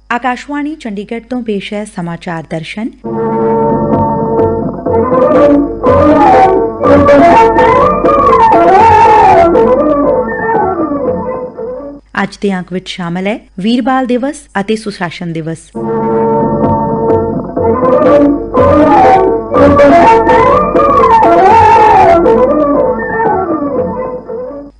आकाशवाणी चंडीगढ़ तो पेश है समाचार दर्शन। ਅੱਜ ਦੇ ਅੰਕ ਵਿੱਚ ਸ਼ਾਮਲ ਹੈ ਵੀਰ ਬਾਲ ਦਿਵਸ ਅਤੇ ਸੁਸ਼ਾਸਨ ਦਿਵਸ।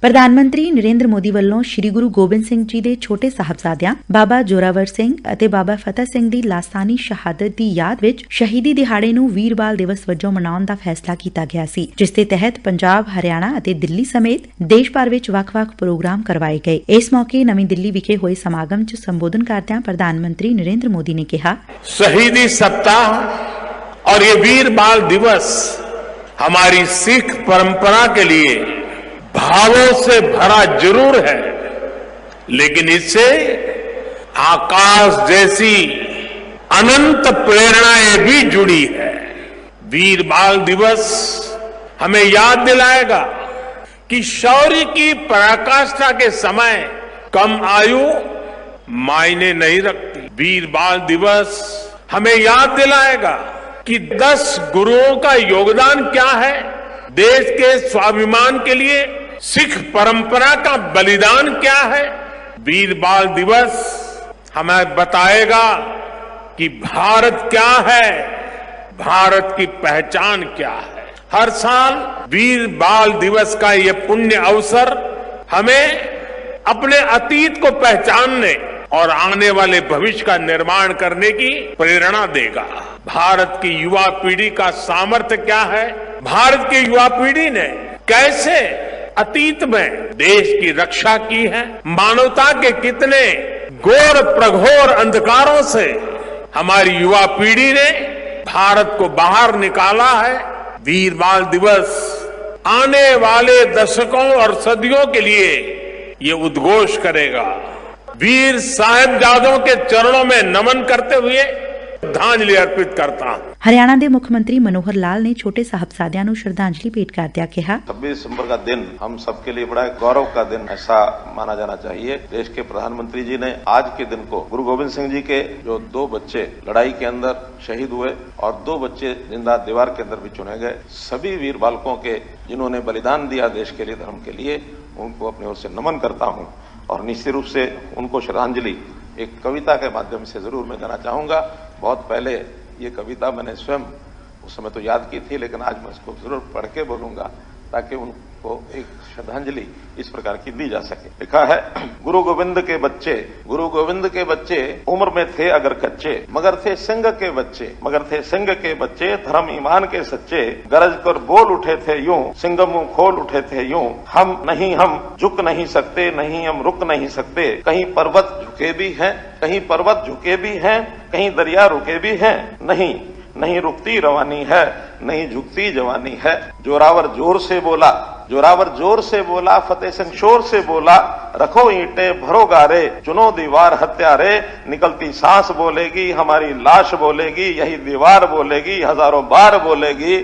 ਪ੍ਰਧਾਨ ਮੰਤਰੀ ਨਰਿੰਦਰ ਮੋਦੀ ਵੱਲੋਂ ਸ੍ਰੀ ਗੁਰੂ ਗੋਬਿੰਦ ਸਿੰਘ ਜੀ ਦੇ ਛੋਟੇ ਸਾਹਿਬਜ਼ਾਦਿਆਂ ਬਾਬਾ ਜ਼ੋਰਾਵਰ ਸਿੰਘ ਅਤੇ ਬਾਬਾ ਫਤਿਹ ਸਿੰਘ ਦੀ ਲਾਸਾਨੀ ਸ਼ਹਾਦਤ ਦੀ ਯਾਦ ਵਿੱਚ ਸ਼ਹੀਦੀ ਦਿਹਾੜੇ ਨੂੰ ਵੀਰ ਬਾਲ ਦਿਵਸ ਵਜੋਂ ਮਨਾਉਣ ਦਾ ਫੈਸਲਾ ਕੀਤਾ ਗਿਆ ਸੀ, ਜਿਸ ਦੇ ਤਹਿਤ ਪੰਜਾਬ, ਹਰਿਆਣਾ ਅਤੇ ਦਿੱਲੀ ਸਮੇਤ ਦੇਸ਼ ਭਰ ਵਿੱਚ ਵੱਖ-ਵੱਖ ਪ੍ਰੋਗਰਾਮ ਕਰਵਾਏ ਗਏ। ਇਸ ਮੌਕੇ ਨਵੀਂ ਦਿੱਲੀ ਵਿਖੇ ਹੋਏ ਸਮਾਗਮ 'ਚ ਸੰਬੋਧਨ ਕਰਦਿਆਂ ਪ੍ਰਧਾਨ ਮੰਤਰੀ ਨਰਿੰਦਰ ਮੋਦੀ ਨੇ ਕਿਹਾ, शहीदी सप्ताह और ये वीर बाल दिवस हमारी सिख परंपरा के लिए भावों से भरा जरूर है, लेकिन इससे आकाश जैसी अनंत प्रेरणाएं भी जुड़ी है। वीर बाल दिवस हमें याद दिलाएगा कि शौर्य की पराकाष्ठा के समय कम आयु मायने नहीं रखती। वीर बाल दिवस हमें याद दिलाएगा कि 10 गुरुओं का योगदान क्या है, देश के स्वाभिमान के लिए सिख परंपरा का बलिदान क्या है। वीर बाल दिवस हमें बताएगा कि भारत क्या है, भारत की पहचान क्या है। हर साल वीर बाल दिवस का ये पुण्य अवसर हमें अपने अतीत को पहचानने और आने वाले भविष्य का निर्माण करने की प्रेरणा देगा। भारत की युवा पीढ़ी का सामर्थ्य क्या है, भारत की युवा पीढ़ी ने कैसे अतीत में देश की रक्षा की है, मानवता के कितने घोर प्रघोर अंधकारों से हमारी युवा पीढ़ी ने भारत को बाहर निकाला है। वीर बाल दिवस आने वाले दशकों और सदियों के लिए ये उद्घोष करेगा। वीर साहिबजादों के चरणों में नमन करते हुए श्रद्धांजलि अर्पित करता हूं। हरियाणा के मुख्यमंत्री मनोहर लाल ने छोटे साहबजादियां ਨੂੰ श्रद्धांजलि भेंट करदਿਆਂ ਕਿਹਾ, 26 दिसंबर का दिन हम सबके लिए बड़ा गौरव का दिन ऐसा माना जाना चाहिए। देश के प्रधानमंत्री जी ने आज के दिन को गुरु गोविंद सिंह जी के जो 2 बच्चे लड़ाई के अंदर शहीद हुए और 2 बच्चे जिंदा दीवार के अंदर भी चुने गए, सभी वीर बालकों के जिन्होंने बलिदान दिया देश के लिए, धर्म के लिए, उनको अपनी ओर से नमन करता हूं और निश्चित रूप से उनको श्रद्धांजलि एक कविता के माध्यम से जरूर मैं देना चाहूंगा। बहुत पहले ये कविता मैंने स्वयं उस समय तो याद की थी, लेकिन आज मैं इसको जरूर पढ़ के बोलूंगा ताकि उनको एक श्रद्धांजलि इस प्रकार की दी जा सके। लिखा है, गुरु गोविंद के बच्चे उम्र में थे अगर कच्चे, मगर थे सिंह के बच्चे धर्म ईमान के सच्चे, गरज कर बोल उठे थे यूं, सिंह मुंह खोल उठे थे यूं, हम झुक नहीं सकते, नहीं हम रुक नहीं सकते, कहीं पर्वत झुके भी हैं, कहीं दरिया रुके भी हैं, नहीं रुकती रवानी है, नहीं झुकती जवानी है। जोरावर जोर से बोला, फतेह सिंह शोर से बोला, रखो ईंटें भरो गारे, चुनो दीवार हत्यारे, निकलती सांस बोलेगी हमारी लाश बोलेगी, यही दीवार बोलेगी हजारों बार बोलेगी,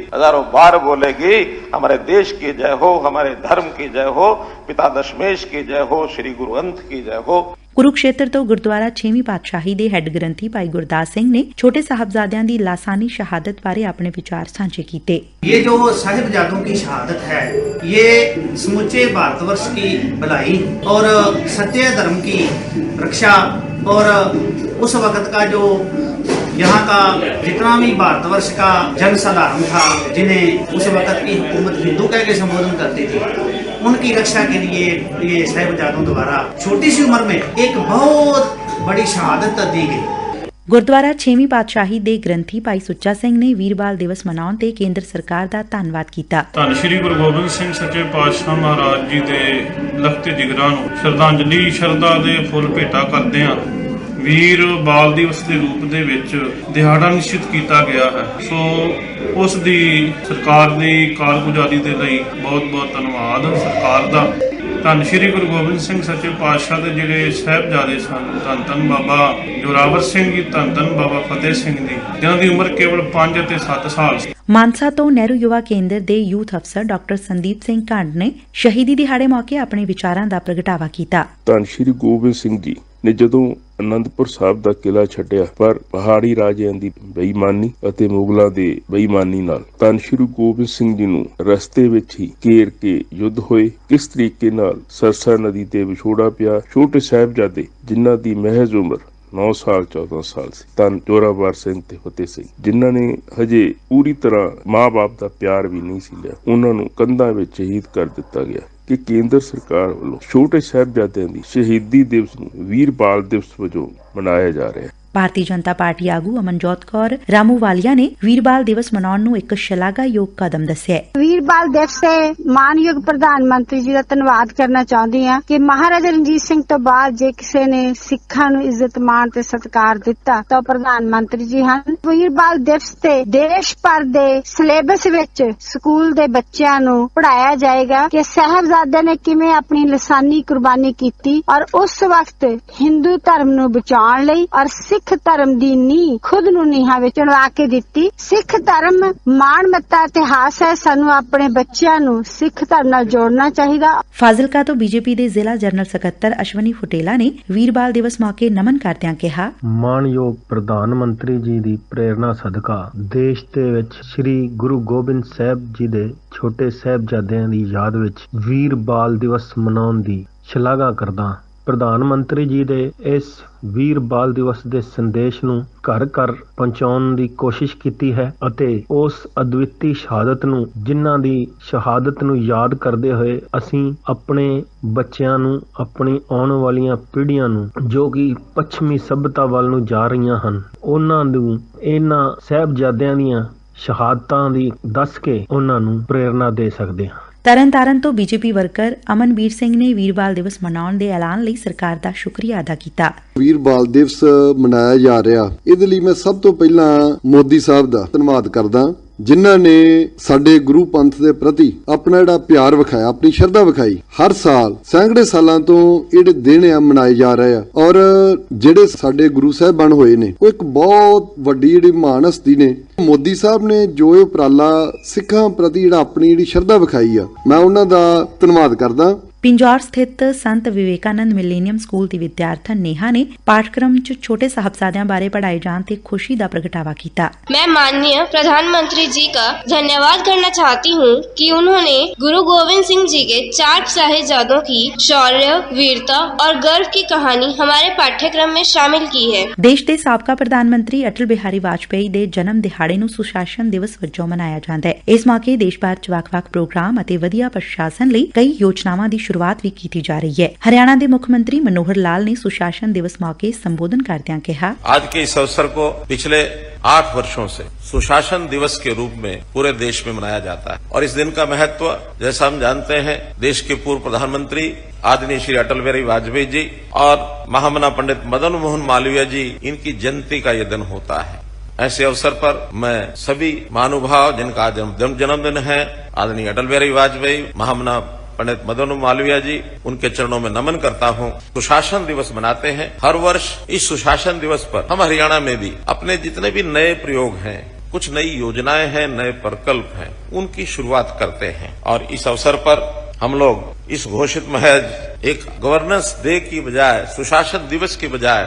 हमारे देश की जय हो, हमारे धर्म की जय हो, पिता दशमेश की जय हो, श्री गुरु अंत की जय हो। ਕੁਰੂਕਸ਼ੇਤਰ ਤੋਂ ਗੁਰਦੁਆਰਾ 6ਵੀਂ ਪਾਤਸ਼ਾਹੀ ਦੇ ਹੈੱਡ ਗ੍ਰੰਥੀ ਭਾਈ ਗੁਰਦਾਸ ਸਿੰਘ ਨੇ ਛੋਟੇ ਸਾਹਿਬਜ਼ਾਦਿਆਂ ਦੀ ਲਾਸਾਨੀ ਸ਼ਹਾਦਤ ਬਾਰੇ ਆਪਣੇ ਵਿਚਾਰ ਸਾਂਝੇ ਕੀਤੇ। ये जो साहिबजादों की शहादत है, ये समूचे भारतवर्ष की भलाई और सत्य धर्म की रक्षा और उस वक्त का जो यहाँ का जितना भी भारतवर्ष का जनसाधारण था, जिन्हें उस वक्त की हुकूमत हिंदू कह के संबोधन करती थी, उनकी रक्षा के लिए ये साहिबजादों द्वारा छोटी सी उम्र में एक बहुत बड़ी शहादत दी गई। ਗੁਰਦੁਆਰਾ 6ਵੀਂ ਪਾਤਸ਼ਾਹੀ ਦੇ ਗ੍ਰੰਥੀ ਭਾਈ ਸੁੱਚਾ ਸਿੰਘ ਨੇ ਵੀਰ ਬਾਲ ਦਿਵਸ ਮਨਾਉਣ ਤੇ ਕੇਂਦਰ ਸਰਕਾਰ ਦਾ ਧੰਨਵਾਦ ਕੀਤਾ। ਧੰਨ ਸ਼੍ਰੀ ਗੁਰੂ ਗੋਬਿੰਦ ਸਿੰਘ ਸੱਚੇ ਪਾਤਸ਼ਾਹ ਮਹਾਰਾਜ ਜੀ ਦੇ ਲਖਤੇ ਜਿਗਰਾਂ ਨੂੰ ਸ਼ਰਧਾਂਜਲੀ ਸ਼ਰਧਾ ਦੇ ਫੁੱਲ ਭੇਟਾ ਕਰਦੇ ਹਾਂ। ਵੀਰ ਬਾਲ ਦਿਵਸ ਦੇ ਰੂਪ ਦੇ ਵਿੱਚ ਦਿਹਾੜਾ ਨਿਸ਼ਚਿਤ ਕੀਤਾ ਗਿਆ ਹੈ, ਸੋ ਉਸ ਦੀ ਸਰਕਾਰ ਦੀ ਕਾਰਗੁਜ਼ਾਰੀ ਦੇ ਲਈ ਬਹੁਤ ਧੰਨਵਾਦ ਸਰਕਾਰ ਦਾ। ਧੰਨ ਸ਼੍ਰੀ ਗੁਰੂ ਗੋਬਿੰਦ ਸਿੰਘ ਸੱਚੇ ਪਾਤਸ਼ਾਹ ਦੇ ਜਿਹੜੇ ਸਾਹਿਬਜ਼ਾਦੇ ਸਨ, ਧੰਨ ਬਾਬਾ ਜ਼ੋਰਾਵਰ ਸਿੰਘ ਜੀ, ਧੰਨ ਬਾਬਾ ਫਤਿਹ ਸਿੰਘ ਜੀ, ਜਿਨ੍ਹਾਂ ਦੀ ਉਮਰ ਕੇਵਲ 5 ਅਤੇ 7 ਸਾਲ ਸੀ। ਮਾਨਸਾ ਤੋਂ ਨਹਿਰੂ ਯੁਵਾ ਕੇਂਦਰ ਦੇ ਯੂਥ ਅਫਸਰ ਡਾਕਟਰ ਸੰਦੀਪ ਸਿੰਘ ਘੰਡ ਨੇ ਸ਼ਹੀਦੀ ਦਿਹਾੜੇ ਮੌਕੇ ਆਪਣੇ ਵਿਚਾਰਾਂ ਦਾ ਪ੍ਰਗਟਾਵਾ ਕੀਤਾ। ਧੰਨ ਸ਼੍ਰੀ ਗੋਬਿੰਦ ਸਿੰਘ ਜੀ ਨੇ ਜਦੋਂ ਅਨੰਦਪੁਰ ਸਾਹਿਬ ਦਾ ਕਿਲਾ ਛੱਡਿਆ, ਪਰ ਪਹਾੜੀ ਰਾਜਿਆਂ ਦੀ ਬੇਈਮਾਨੀ ਅਤੇ ਮੁਗਲਾਂ ਦੇ ਬੇਈਮਾਨੀ ਨਾਲ ਧੰਨ ਸ਼੍ਰੀ ਗੋਬਿੰਦ ਸਿੰਘ ਜੀ ਨੂੰ ਰਸਤੇ ਵਿੱਚ ਹੀ ਘੇਰ ਕੇ ਯੁੱਧ ਹੋਏ। ਕਿਸ ਤਰੀਕੇ ਨਾਲ ਸਰਸਾ ਨਦੀ ਤੇ ਵਿਛੋੜਾ ਪਿਆ। ਛੋਟੇ ਸਾਹਿਬਜ਼ਾਦੇ ਜਿਨ੍ਹਾਂ ਦੀ ਮਹਿਜ਼ ਉਮਰ 9 ਸਾਲ 14 ਸਾਲ ਸੀ, ਧੰਨ ਜ਼ੋਰਾਵਰ ਸਿੰਘ ਤੇ ਫਤਿਹ ਸਿੰਘ, ਜਿਨ੍ਹਾਂ ਨੇ ਹਜੇ ਪੂਰੀ ਤਰ੍ਹਾਂ ਮਾਂ-ਬਾਪ ਦਾ ਪਿਆਰ ਵੀ ਨਹੀਂ ਸੀ ਲਿਆ, ਉਹਨਾਂ ਨੂੰ ਕੰਧਾਂ ਵਿੱਚ ਸ਼ਹੀਦ ਕਰ ਦਿੱਤਾ ਗਿਆ। ਕਿ ਕੇਂਦਰ ਸਰਕਾਰ ਵੱਲੋਂ ਛੋਟੇ ਸਾਹਿਬਜ਼ਾਦਿਆਂ ਦੀ ਸ਼ਹੀਦੀ ਦਿਵਸ ਨੂੰ ਵੀਰ ਬਾਲ ਦਿਵਸ ਵਜੋਂ ਮਨਾਇਆ ਜਾ ਰਿਹਾ ਹੈ। ਭਾਰਤੀ ਜਨਤਾ ਪਾਰਟੀ ਆਗੂ ਅਮਨਜੋਤ ਕੌਰ ਰਾਮੂਵਾਲੀਆ ਨੇ ਵੀਰ ਬਾਲ ਦਿਵਸ ਮਨਾਉਣ ਨੂੰ ਇੱਕ ਸ਼ਲਾਘਾਯੋਗ ਕਦਮ ਦੱਸਿਆ। ਵੀਰ ਬਾਲ ਦਿਵਸ ਤੇ ਮਾਨਯੋਗ ਪ੍ਰਧਾਨ ਮੰਤਰੀ ਜੀ ਦਾ ਧੰਨਵਾਦ ਕਰਨਾ ਚਾਹੁੰਦੀ ਹਾਂ ਕਿ ਮਹਾਰਾਜਾ ਰਣਜੀਤ ਸਿੰਘ ਤੋਂ ਬਾਅਦ ਜੇ ਕਿਸੇ ਨੇ ਸਿੱਖਾਂ ਨੂੰ ਇੱਜ਼ਤ ਮਾਣ ਤੇ ਸਤਿਕਾਰ ਦਿੱਤਾ ਤਾਂ ਪ੍ਰਧਾਨ ਮੰਤਰੀ ਜੀ ਹਨ। ਵੀਰ ਬਾਲ ਦਿਵਸ ਤੇ ਦੇਸ਼ ਭਰ ਦੇ ਸਿਲੇਬਸ ਵਿੱਚ ਸਕੂਲ ਦੇ ਬੱਚਿਆਂ ਨੂੰ ਪੜ੍ਹਾਇਆ ਜਾਏਗਾ ਕਿ ਸਾਹਿਬਜ਼ਾਦਿਆਂ ਨੇ ਕਿਵੇਂ ਆਪਣੀ ਲਸਾਨੀ ਕੁਰਬਾਨੀ ਕੀਤੀ ਔਰ ਉਸ ਵਕਤ ਹਿੰਦੂ ਧਰਮ ਨੂੰ ਬਚਾਉਣ ਲਈ ਔਰ ਸਿੱਖ ਧਰਮ ਦੀ ਨੀਂਹ ਖੁਦ ਨੂੰ ਨੀਹਾਂ ਵਿੱਚ ਚੜਵਾ ਕੇ ਦਿੱਤੀ। ਸਿੱਖ ਧਰਮ ਮਾਣਮੱਤਾ ਇਤਿਹਾਸ ਹੈ, ਸਾਨੂੰ ਆਪਣੇ ਬੱਚਿਆਂ ਨੂੰ ਸਿੱਖ ਧਰਮ ਨਾਲ ਜੋੜਨਾ ਚਾਹੀਦਾ। ਫਾਜ਼ਿਲਕਾ ਤੋਂ ਬੀਜੇਪੀ ਦੇ ਜ਼ਿਲ੍ਹਾ ਜਨਰਲ ਸਕੱਤਰ ਅਸ਼ਵਨੀ ਫੁਟੇਲਾ ਨੇ ਵੀਰ ਬਾਲ ਦਿਵਸ ਮੌਕੇ ਨਮਨ ਕਰਦਿਆਂ ਕਿਹਾ, ਮਾਣਯੋਗ ਪ੍ਰਧਾਨ ਮੰਤਰੀ ਜੀ ਦੀ ਪ੍ਰੇਰਣਾ ਸਦਕਾ ਦੇਸ਼ ਦੇ ਵਿੱਚ ਸ੍ਰੀ ਗੁਰੂ ਗੋਬਿੰਦ ਸਾਹਿਬ ਜੀ ਦੇ ਛੋਟੇ ਸਾਹਿਬਜ਼ਾਦਿਆਂ ਦੀ ਯਾਦ ਵਿੱਚ ਵੀਰ ਬਾਲ ਦਿਵਸ ਮਨਾਉਣ ਦੀ ਸ਼ਲਾਘਾ ਕਰਦਾ। ਪ੍ਰਧਾਨ ਮੰਤਰੀ ਜੀ ਦੇ ਇਸ ਵੀਰ ਬਾਲ ਦਿਵਸ ਦੇ ਸੰਦੇਸ਼ ਨੂੰ ਘਰ ਘਰ ਪਹੁੰਚਾਉਣ ਦੀ ਕੋਸ਼ਿਸ਼ ਕੀਤੀ ਹੈ ਅਤੇ ਉਸ ਅਦਵਿੱਤੀ ਸ਼ਹਾਦਤ ਨੂੰ, ਜਿਨ੍ਹਾਂ ਦੀ ਸ਼ਹਾਦਤ ਨੂੰ ਯਾਦ ਕਰਦੇ ਹੋਏ ਅਸੀਂ ਆਪਣੇ ਬੱਚਿਆਂ ਨੂੰ, ਆਪਣੀ ਆਉਣ ਵਾਲੀਆਂ ਪੀੜ੍ਹੀਆਂ ਨੂੰ ਜੋ ਕਿ ਪੱਛਮੀ ਸਭਿਅਤਾ ਵੱਲ ਨੂੰ ਜਾ ਰਹੀਆਂ ਹਨ, ਉਹਨਾਂ ਨੂੰ ਇਹਨਾਂ ਸਾਹਿਬਜ਼ਾਦਿਆਂ ਦੀਆਂ ਸ਼ਹਾਦਤਾਂ ਦੀ ਦੱਸ ਕੇ ਉਹਨਾਂ ਨੂੰ ਪ੍ਰੇਰਨਾ ਦੇ ਸਕਦੇ ਹਾਂ। ਤਰਨਤਾਰਨ ਤੋਂ ਬੀਜੇਪੀ ਵਰਕਰ ਅਮਨਵੀਰ ਸਿੰਘ ਨੇ ਵੀਰ ਬਾਲ ਦਿਵਸ ਮਨਾਉਣ ਦੇ ਐਲਾਨ ਲਈ ਸਰਕਾਰ ਦਾ ਸ਼ੁਕਰੀਆ ਅਦਾ ਕੀਤਾ। ਵੀਰ ਬਾਲ ਦਿਵਸ ਮਨਾਇਆ ਜਾ ਰਿਹਾ, ਇਹਦੇ ਲਈ ਮੈਂ ਸਭ ਤੋਂ ਪਹਿਲਾਂ ਮੋਦੀ ਸਾਹਿਬ ਦਾ ਧੰਨਵਾਦ ਕਰਦਾ, ਜਿਨ੍ਹਾਂ ਨੇ ਸਾਡੇ ਗੁਰੂ ਪੰਥ ਦੇ ਪ੍ਰਤੀ ਆਪਣਾ ਜਿਹੜਾ ਪਿਆਰ ਵਿਖਾਇਆ, ਆਪਣੀ ਸ਼ਰਧਾ ਵਿਖਾਈ। ਹਰ ਸਾਲ ਸੈਂਕੜੇ ਸਾਲਾਂ ਤੋਂ ਜਿਹੜੇ ਦਿਨ ਆ ਮਨਾਏ ਜਾ ਰਹੇ ਆ ਔਰ ਜਿਹੜੇ ਸਾਡੇ ਗੁਰੂ ਸਾਹਿਬਾਨ ਹੋਏ ਨੇ ਉਹ ਇੱਕ ਬਹੁਤ ਵੱਡੀ ਜਿਹੜੀ ਮਹਾਨ ਹਸਤੀ ਨੇ। ਮੋਦੀ ਸਾਹਿਬ ਨੇ ਜੋ ਇਹ ਉਪਰਾਲਾ ਸਿੱਖਾਂ ਪ੍ਰਤੀ ਜਿਹੜਾ ਆਪਣੀ ਜਿਹੜੀ ਸ਼ਰਧਾ ਵਿਖਾਈ ਆ, ਮੈਂ ਉਹਨਾਂ ਦਾ ਧੰਨਵਾਦ ਕਰਦਾ। ਪਿੰਜੌਰ ਸਥਿਤ ਸੰਤ ਵਿਵੇਕਾਨੰਦ ਮਿਲੇਨੀਅਮ ਸਕੂਲ ਦੀ ਵਿਦਿਆਰਥਣ ਨੇਹਾ ਨੇ ਪਾਠਕ੍ਰਮ 'ਚ ਛੋਟੇ ਸਾਹਿਬਜ਼ਾਦਿਆਂ ਬਾਰੇ पढ़ाए जाने ਤੇ खुशी ਦਾ ਪ੍ਰਗਟਾਵਾ ਕੀਤਾ। मैं माननीय प्रधानमंत्री जी का धन्यवाद करना चाहती हूँ कि उन्होंने गुरु गोविंद सिंह जी के 4 साहिबजादों की शौर्य, वीरता और गर्व की कहानी हमारे पाठ्यक्रम में शामिल की है। ਦੇਸ਼ ਦੇ ਸਾਬਕਾ ਪ੍ਰਧਾਨ ਮੰਤਰੀ ਅਟਲ ਬਿਹਾਰੀ ਵਾਜਪੇਈ ਦੇ ਜਨਮ ਦਿਹਾੜੇ ਨੂੰ ਸੁਸ਼ਾਸਨ ਦਿਵਸ ਵਜੋਂ ਮਨਾਇਆ ਜਾਂਦਾ ਹੈ। ਇਸ ਮੌਕੇ ਦੇਸ਼ ਭਰ 'ਚ ਵੱਖ-ਵੱਖ ਪ੍ਰੋਗਰਾਮ ਅਤੇ ਵਧੀਆ ਪ੍ਰਸ਼ਾਸਨ ਲਈ ਕਈ ਯੋਜਨਾਵਾਂ ਦੀ शुरुआत भी की जा रही है। हरियाणा के मुख्यमंत्री मनोहर लाल ने सुशासन दिवस मौके संबोधन करते कहा, आज के इस अवसर को पिछले 8 वर्षों से सुशासन दिवस के रूप में पूरे देश में मनाया जाता है और इस दिन का महत्व जैसा हम जानते हैं, देश के पूर्व प्रधानमंत्री आदरणीय श्री अटल बिहारी वाजपेयी जी और महामना पंडित मदन मोहन मालवीय जी, इनकी जयंती का ये दिन होता है। ऐसे अवसर पर मैं सभी महानुभाव जिनका जन्मदिन है, आदरणीय अटल बिहारी वाजपेयी, महामना पंडित मदन मालवीय जी, उनके चरणों में नमन करता हूँ। सुशासन दिवस मनाते हैं हर वर्ष। इस सुशासन दिवस पर हम हरियाणा में भी अपने जितने भी नए प्रयोग हैं, कुछ नई योजनाएं हैं, नए प्रकल्प हैं, उनकी शुरुआत करते हैं और इस अवसर पर हम लोग इस घोषित महज एक गवर्नेंस डे की बजाय, सुशासन दिवस की बजाय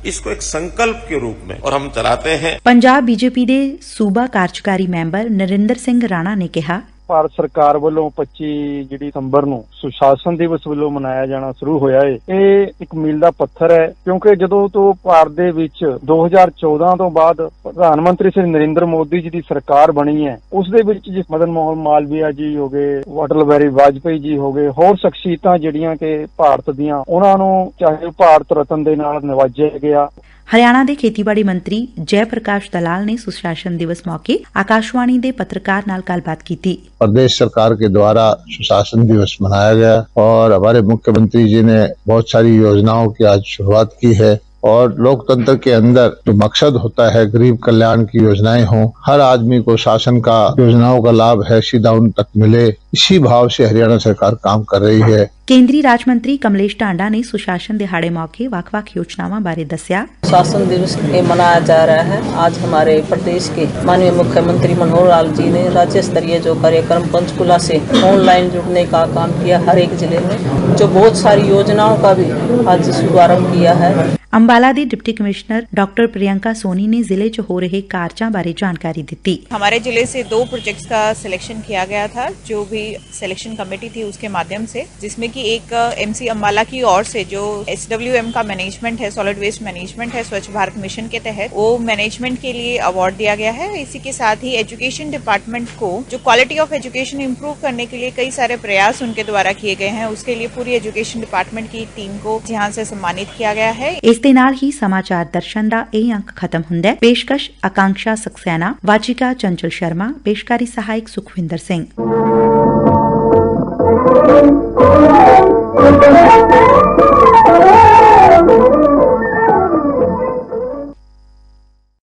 इसको एक संकल्प के रूप में और हम चलाते हैं। पंजाब बीजेपी के सूबा कार्यकारी मैंबर नरिंदर सिंह राणा ने कहा, ਭਾਰਤ ਸਰਕਾਰ ਵੱਲੋਂ 25 ਜਿਹੜੀ ਦਸੰਬਰ ਨੂੰ ਸੁਸ਼ਾਸਨ ਦਿਵਸ ਵੱਲੋਂ ਮਨਾਇਆ ਜਾਣਾ ਸ਼ੁਰੂ ਹੋਇਆ ਹੈ। ਇਹ ਇੱਕ ਮੀਲ ਦਾ ਪੱਥਰ ਹੈ ਕਿਉਂਕਿ ਜਦੋਂ ਤੋਂ ਭਾਰਤ ਦੇ ਵਿੱਚ 2014 ਤੋਂ ਬਾਅਦ ਪ੍ਰਧਾਨ ਮੰਤਰੀ ਸ੍ਰੀ ਨਰਿੰਦਰ ਮੋਦੀ ਜੀ ਦੀ ਸਰਕਾਰ ਬਣੀ ਹੈ, ਉਸ ਦੇ ਵਿੱਚ ਜਿਸ ਮਦਨ ਮੋਹਨ ਮਾਲਵੀਆ ਜੀ ਹੋ ਗਏ, ਅਟਲ ਬਿਹਾਰੀ ਵਾਜਪੇਈ ਜੀ ਹੋ ਗਏ, ਹੋਰ ਸ਼ਖਸੀਅਤਾਂ ਜਿਹੜੀਆਂ ਕਿ ਭਾਰਤ ਦੀਆਂ, ਉਹਨਾਂ ਨੂੰ ਚਾਹੇ ਭਾਰਤ ਰਤਨ ਦੇ ਨਾਲ ਨਿਵਾਜਿਆ ਗਿਆ। हरियाणा के खेतीबाड़ी मंत्री जय प्रकाश दलाल ने सुशासन दिवस मौके आकाशवाणी के पत्रकार नाल गलबात की। प्रदेश सरकार के द्वारा सुशासन दिवस मनाया गया और हमारे मुख्यमंत्री जी ने बहुत सारी योजनाओं की आज शुरुआत की है और लोकतंत्र के अंदर जो मकसद होता है गरीब कल्याण की योजनाएं हों, हर आदमी को शासन का योजनाओं का लाभ है सीधा उन तक मिले, इसी भाव से हरियाणा सरकार काम कर रही है। ਕੇਂਦਰੀ ਰਾਜ ਮੰਤਰੀ ਕਮਲੇਸ਼ ਢਾਂਡਾ ਨੇ सुशासन दिहाड़े मौके ਵੱਖ-ਵੱਖ योजनावां बारे दस्सिया। शासन दिवस मनाया जा रहा है। आज हमारे प्रदेश के माननीय मुख्यमंत्री मनोहर लाल जी ने राज्य स्तरीय जो कार्यक्रम पंचकुला से ऑनलाइन जुड़ने का काम किया हर एक जिले में, जो बहुत सारी योजनाओं का भी आज शुभारंभ किया है। अंबाला ਦੀ deputy commissioner doctor Priyanka Soni ने जिले 'ਚ हो रहे कार्यों बारे जानकारी दी। हमारे जिले से 2 प्रोजेक्ट्स का सिलेक्शन किया गया था, जो भी सिलेक्शन कमेटी थी उसके माध्यम से, जिसमें कि एक एमसी अंबाला की ओर से जो SWM का मैनेजमेंट है, सॉलिड वेस्ट मैनेजमेंट है, स्वच्छ भारत मिशन के तहत वो मैनेजमेंट के लिए अवार्ड दिया गया है। इसी के साथ ही एजुकेशन डिपार्टमेंट को जो क्वालिटी ऑफ एजुकेशन इंप्रूव करने के लिए कई सारे प्रयास उनके द्वारा किए गए हैं, उसके लिए पूरी एजुकेशन डिपार्टमेंट की टीम को यहाँ से सम्मानित किया गया है। ਇਸ ਦੇ ਨਾਲ ਹੀ ਸਮਾਚਾਰ ਦਰਸ਼ਨ ਦਾ ਇਹ ਅੰਕ ਖਤਮ ਹੁੰਦਾ ਹੈ। ਪੇਸ਼ਕਸ਼ ਆਕਾਂक्षा ਸਕਸੈਨਾ, ਵਾਚਿਕਾ ਚੰਚਲ ਸ਼ਰਮਾ, ਪੇਸ਼ਕਾਰੀ ਸਹਾਇਕ ਸੁਖਵਿੰਦਰ ਸਿੰਘ।